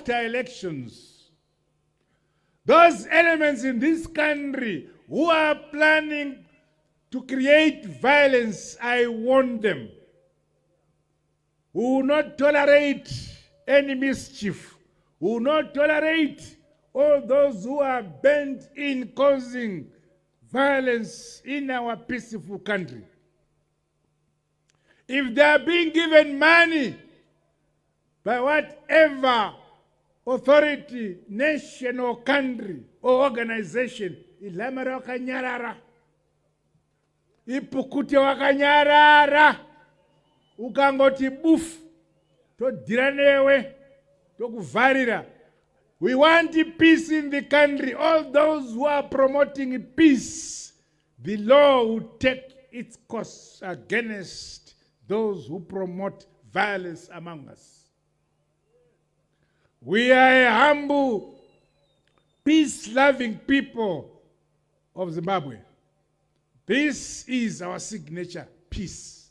after elections. Those elements in this country who are planning to create violence, I warn them, who will not tolerate any mischief, who will not tolerate all those who are bent in causing violence in our peaceful country. If they are being given money by whatever authority, nation or country or organization, ilamara wakanyarara, ipukute wakanyarara, ukangoti buf, to diranewe, to kuvarira. We want peace in the country. All those who are promoting peace, the law will take its course against those who promote violence among us. We are a humble, peace-loving people of Zimbabwe. This is our signature, peace.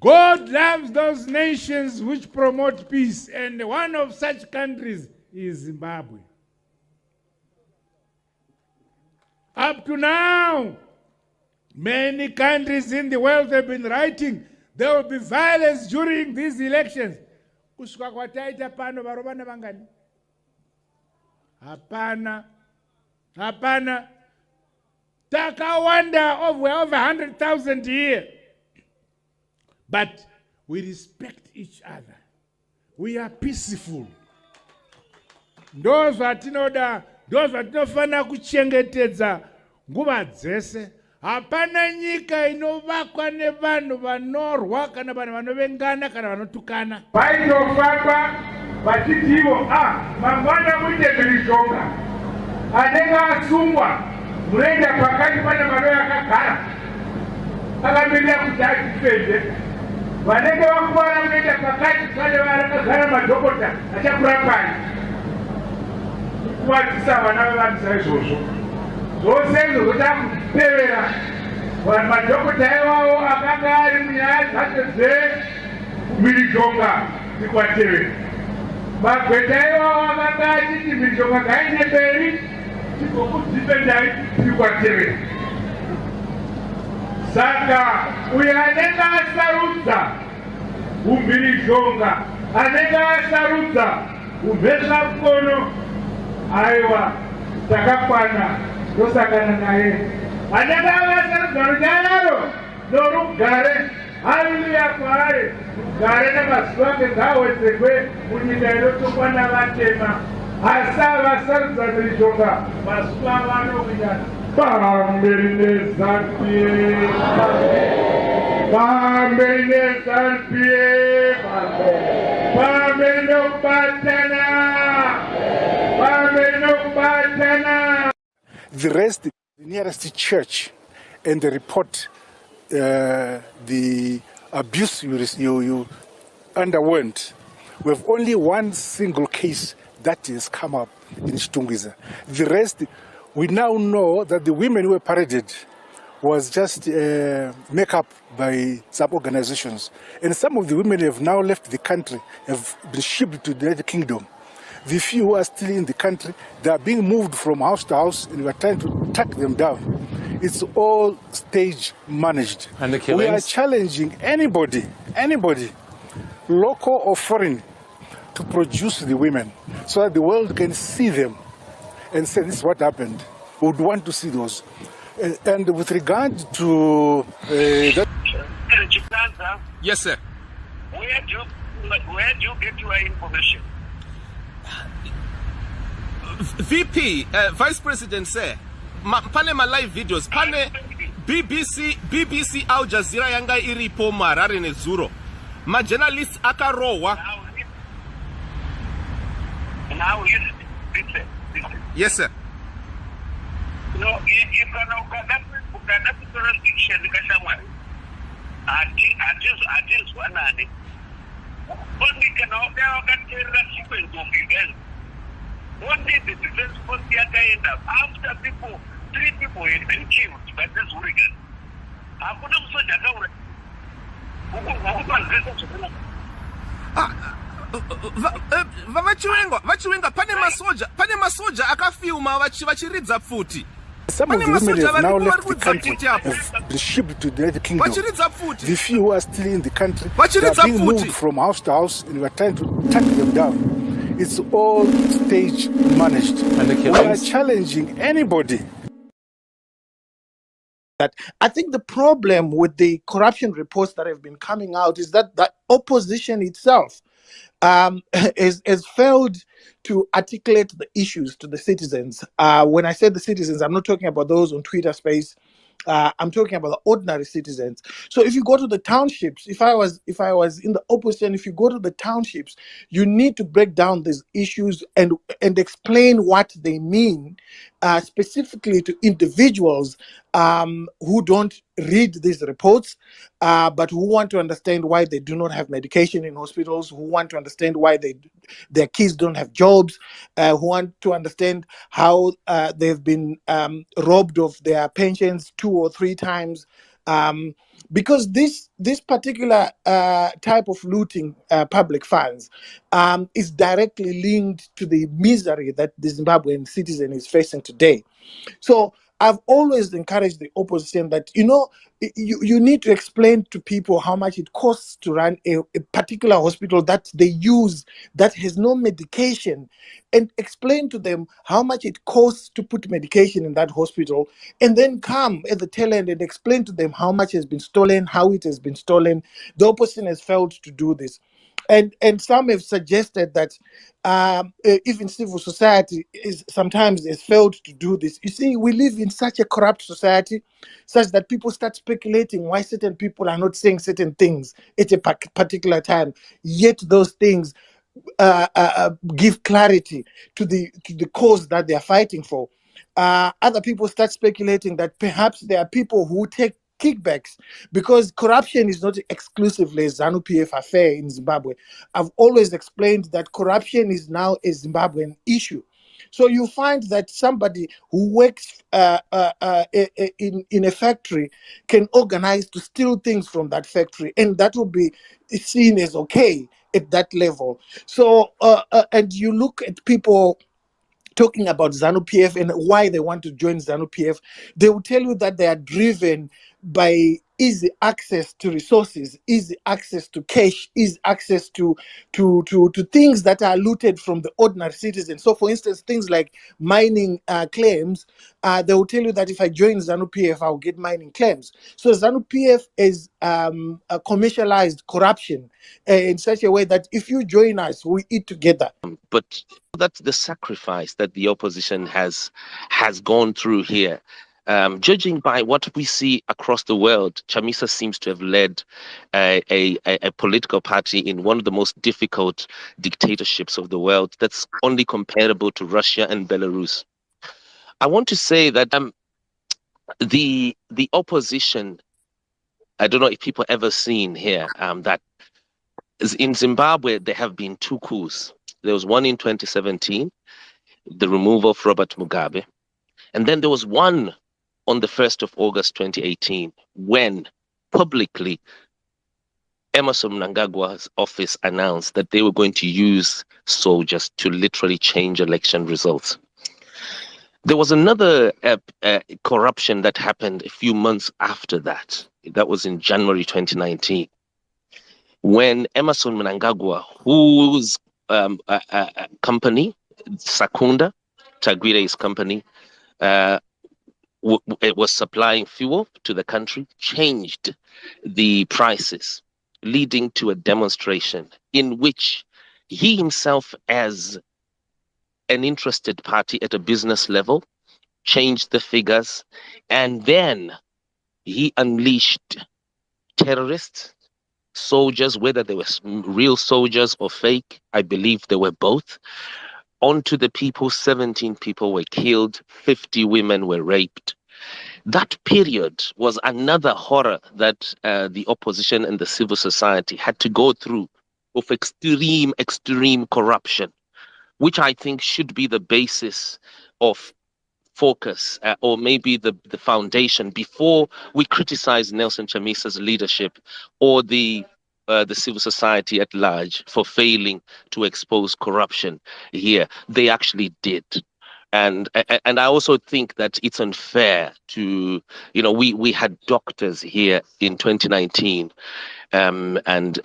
God loves those nations which promote peace, and one of such countries is Zimbabwe. Up to now, many countries in the world have been writing there will be violence during these elections. Kushuka kwataita pano varobana vangani? Hapana. Takawanda over 100,000 here. But we respect each other. We are peaceful. Those vatinofana kuchengetedza nguva dzese. Hapana nyika inovakwa nevanhu vanorwa kana vanhu vanovengana kana vanotukana. Vaitofamba vachitiwo mangwana muite mhirizhonga anenge asungwa munoenda pakati pane manoyo akagara akamirira kuti achipedze. Vanenge vakuvara munoenda pakati pane vakagara madhokota achakurapai kuvadzisa vana vevanhu saizvozvo. Zvose izvo zvotapevera madhokota iwawo akanga ari munyaya dzacho dzemhirizhonga dzikwatevera. Magweta iwawo akanga achiti mhirizhonga ngaine mberi tigokudzipendai tikwatevera. Saka uyo anenge asarudza umhirizhonga, anenge asarudza umhezvamukono, aiwa takakwana tosangana naye. Anenge asarudza runyararo norugare, haleluya kwaari, rugare namazuva ake ngaawedzerwe munyika inotongwa navatema. Asi avasarudza mhirizhonga mazuva avanowinyana. Pamberi nezanupie, pamberi nezanupie, pamberi nokubatana, pamberi nokubatana. The rest, the nearest church, and they report the abuse you underwent. We have only one single case that has come up in Chitungwiza. The rest, we now know that the women who were paraded was just make up by some organizations. And some of the women have now left the country, have been shipped to the United Kingdom. The few who are still in the country, they are being moved from house to house, and we are trying to track them down. It's all stage managed. And the killings? We are challenging anybody, local or foreign, to produce the women so that the world can see them and say this is what happened. We would want to see those. And with regard to that... Yes, sir. Where do you get your information? VP, Vice President, sir. Pane ma live videos. Pane BBC Al Jazeera yanga iripo marare nezuro. Ma journalists akarowa. Now listen. Yes, sir. No, if ukada jurisdiction kashamwari. Ati wanani. Only can wakatera sequence of events. What did the defense force end up? After 3 people had been killed by this hooligan. vachiwenga pane masoja akafilma vachiridza pfuti. Some of the women have now left the country, have been shipped to the United Kingdom. The few who are still in the country, they are being moved from house to house, and we are trying to track them down. It's all stage managed. And we are challenging anybody. I think the problem with the corruption reports that have been coming out is that the opposition itself has failed to articulate the issues to the citizens. When I say the citizens, I'm not talking about those on Twitter space. I'm talking about the ordinary citizens. So if you go to the townships, if I was in the opposition, if you go to the townships, you need to break down these issues and explain what they mean, specifically to individuals who don't read these reports, but who want to understand why they do not have medication in hospitals, who want to understand why their kids don't have jobs, who want to understand how they've been robbed of their pensions 2 or 3 times. Because this particular type of looting public funds is directly linked to the misery that the Zimbabwean citizen is facing today. So I've always encouraged the opposition that, you need to explain to people how much it costs to run a particular hospital that they use that has no medication, and explain to them how much it costs to put medication in that hospital, and then come at the tail end and explain to them how much has been stolen, how it has been stolen. The opposition has failed to do this. And some have suggested that even civil society sometimes has failed to do this. You see, we live in such a corrupt society, such that people start speculating why certain people are not saying certain things at a particular time, yet those things give clarity to the cause that they are fighting for. Other people start speculating that perhaps there are people who take kickbacks, because corruption is not exclusively a ZANU-PF affair in Zimbabwe. I've always explained that corruption is now a Zimbabwean issue. So you find that somebody who works in a factory can organize to steal things from that factory, and that will be seen as okay at that level. So and you look at people talking about ZANU-PF and why they want to join ZANU-PF, they will tell you that they are driven by easy access to resources, easy access to cash, easy access to things that are looted from the ordinary citizen. So, for instance, things like mining claims, they will tell you that if I join ZANU-PF, I'll get mining claims. So ZANU-PF is commercialized corruption in such a way that if you join us, we eat together. But that's the sacrifice that the opposition has gone through here. Judging by what we see across the world, Chamisa seems to have led a political party in one of the most difficult dictatorships of the world that's only comparable to Russia and Belarus. I want to say that the opposition, I don't know if people ever seen here, that in Zimbabwe, there have been 2 coups. There was one in 2017, the removal of Robert Mugabe. And then there was one on the 1st of August 2018, when publicly Emerson Mnangagwa's office announced that they were going to use soldiers to literally change election results. There was another corruption that happened a few months after that. That was in January 2019, when Emerson Mnangagwa, whose company, Sakunda, Tagwire's company, it was supplying fuel to the country, changed the prices, leading to a demonstration in which he himself, as an interested party at a business level, changed the figures, and then he unleashed terrorists, soldiers, whether they were real soldiers or fake, I believe they were both, onto the people. 17 people were killed, 50 women were raped. That period was another horror that the opposition and the civil society had to go through, of extreme corruption, which I think should be the basis of focus, or maybe the foundation, before we criticize Nelson Chamisa's leadership or the the civil society at large for failing to expose corruption here. They actually did. And I also think that it's unfair to, we had doctors here in 2019, and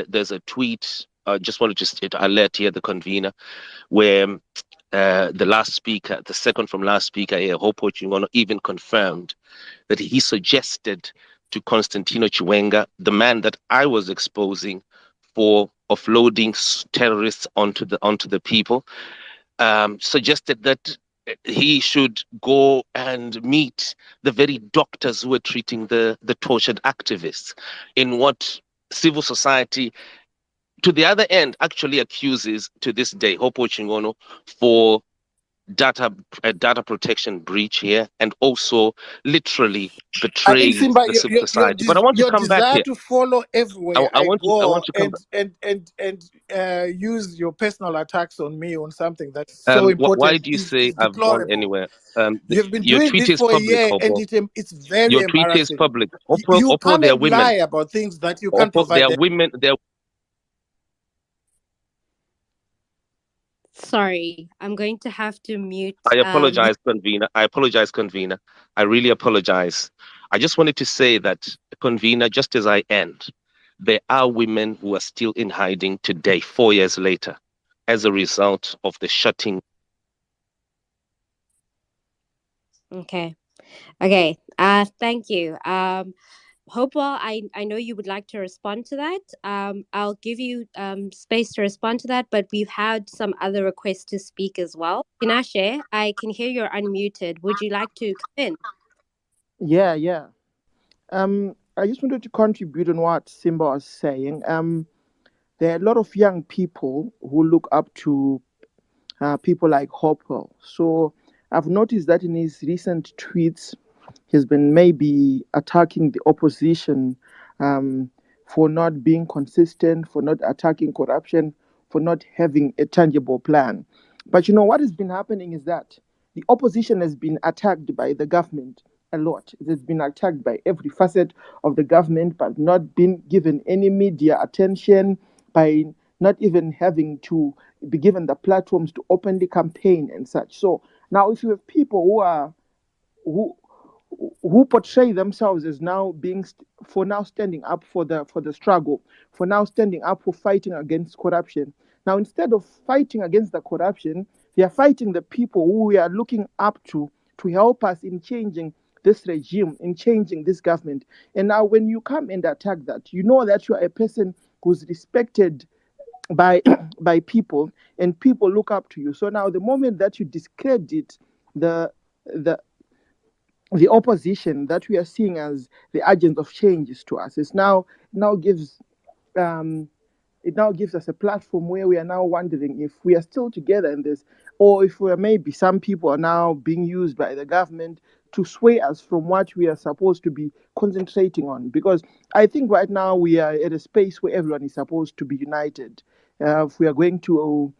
there's a tweet. I just wanted to alert here the convener, where the last speaker, the second from last speaker here, Hopewell, even confirmed that he suggested to Constantino Chiwenga, the man that I was exposing for offloading terrorists onto the people, suggested that he should go and meet the very doctors who were treating the tortured activists, in what civil society, to the other end, actually accuses to this day Hopo Chingono for data protection breach here, and also literally I think, betraying Simba, the civil society. But I want to your come back desire here. to follow everywhere I I want go to come back. and use your personal attacks on me on something that's so Why important do you say is I've gone deplorable. anywhere? You've been Your doing tweet this is for a public, year, and Hopo. it's very Your tweet is embarrassing. public. You Oppo, come they are and women. lie about things that you can't Oppo, they provide. are women. They are. Sorry, I'm going to have to mute. I apologize, convener. I really apologize. I just wanted to say that, convener, just as I end, there are women who are still in hiding today, 4 years later, as a result of the shutting. Okay. Thank you. Hopewell, I know you would like to respond to that. I'll give you space to respond to that, but we've had some other requests to speak as well. Tinashe, I can hear you're unmuted. Would you like to come in? Yeah. I just wanted to contribute on what Simba was saying. There are a lot of young people who look up to people like Hopewell. So I've noticed that in his recent tweets, he's been maybe attacking the opposition for not being consistent, for not attacking corruption, for not having a tangible plan. But what has been happening is that the opposition has been attacked by the government a lot. It has been attacked by every facet of the government, but not been given any media attention, by not even having to be given the platforms to openly campaign and such. So now, if you have people who portray themselves as now standing up for the struggle, for now standing up for fighting against corruption. Now, instead of fighting against the corruption, they are fighting the people who we are looking up to help us in changing this regime, in changing this government. And now, when you come and attack that, you know that you are a person who's respected by by people, and people look up to you. So now, the moment that you discredit the the the opposition that we are seeing as the agents of changes to us, now gives it now gives us a platform where we are now wondering if we are still together in this, or if maybe some people are now being used by the government to sway us from what we are supposed to be concentrating on. Because I think right now we are at a space where everyone is supposed to be united. If we are going to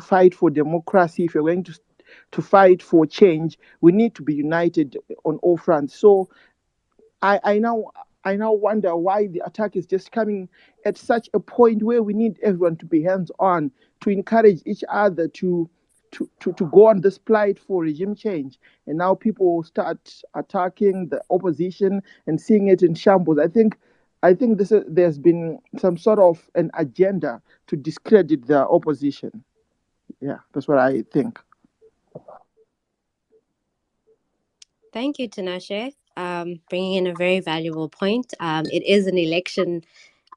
fight for democracy, if we are going to fight for change, we need to be united on all fronts. So I now wonder why the attack is just coming at such a point where we need everyone to be hands-on, to encourage each other to go on this plight for regime change. And now people start attacking the opposition and seeing it in shambles. I think there's been some sort of an agenda to discredit the opposition. Yeah, that's what I think. Thank you, Tinashe. Bringing in a very valuable point. It is an election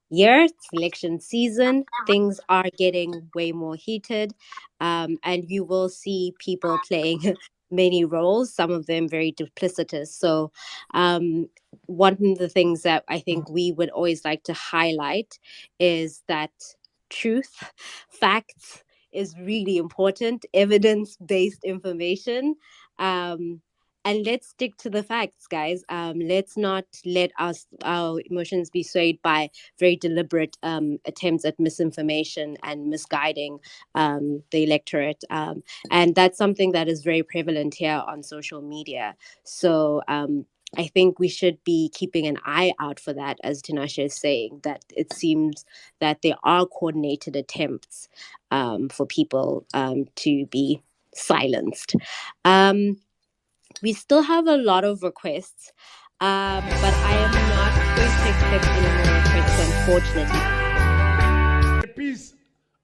year, it's election season. Things are getting way more heated, and you will see people playing many roles, some of them very duplicitous. So one of the things that I think we would always like to highlight is that truth, facts is really important, evidence-based information. And let's stick to the facts, guys. Let's not let our emotions be swayed by very deliberate attempts at misinformation and misguiding the electorate. And that's something that is very prevalent here on social media. So I think we should be keeping an eye out for that, as Tinashe is saying, that it seems that there are coordinated attempts for people to be silenced. We still have a lot of requests, but I am not going to accept any more requests, unfortunately. Peace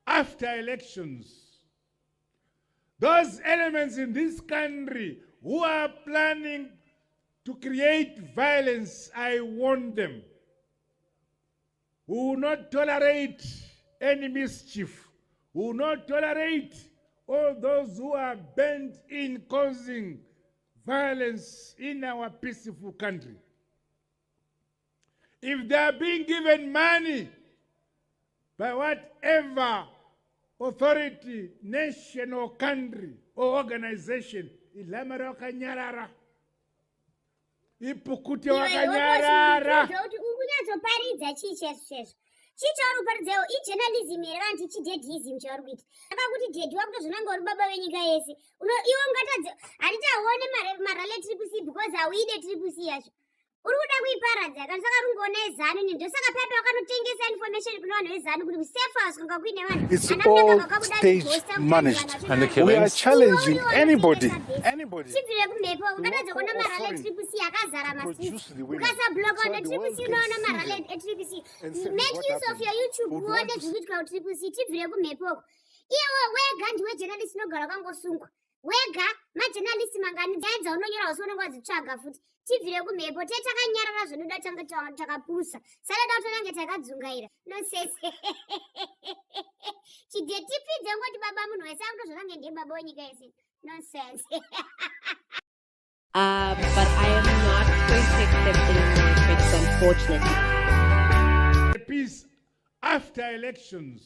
after elections. Those elements in this country who are planning to create violence, I warn them, who will not tolerate any mischief, who will not tolerate all those who are bent in causing violence in our peaceful country. If they are being given money by whatever authority, nation or country or organization, ilamara wakanyarara, ipukute wakanyarara. Paridza chichezvo chichauri paridzawo ijournalism here vanhu tichidedhism chauri kuita akakuti dedhi wakuti zvinanga uri baba venyika yese iwe ungatadze handiti hauone marale triple C because hauide triple C yacho uri kuda kuiparadza kana saka rungoona ezanu ni ndosaka papa wakanotengesa information kune vanhu vezanu kuti safe house kunga kuine vanhu. It's all stage managed. We are challenging anybody. Chibvire kumhepo ukatadza kuona marale triple C akazara masisi ukasabloka una triple C unoona marale triple C. Make use of your YouTube uone zvikuitika kutriple C. Chibvire kumhepoko iwe wega ndiwe journalist unogara wakangosungwa wega majournalist mangani dzaidza unonyora usi unenge wadzitsvaga futi. Chibvire kumhepo tetakanyarara zvinoda tanga takapusa sada utonange takadzungaira nonsense. Chidetipidze ngoti baba munhu wese akutozvonange ndiye baba wenyika yese nonsense. But I am not going to accept any more requests, unfortunately. Peace after elections.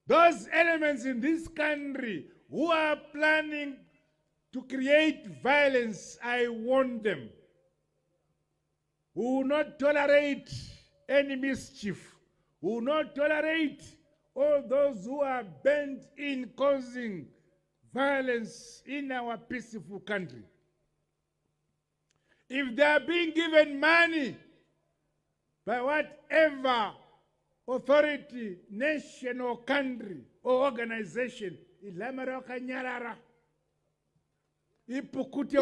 Those elements in this country who are planning to create violence, I warn them, who will not tolerate any mischief, who will not tolerate all those who are bent in causing violence in our peaceful country. If they are being given money by whatever authority, nation or country or organization, ilamara wakanyarara, ipukute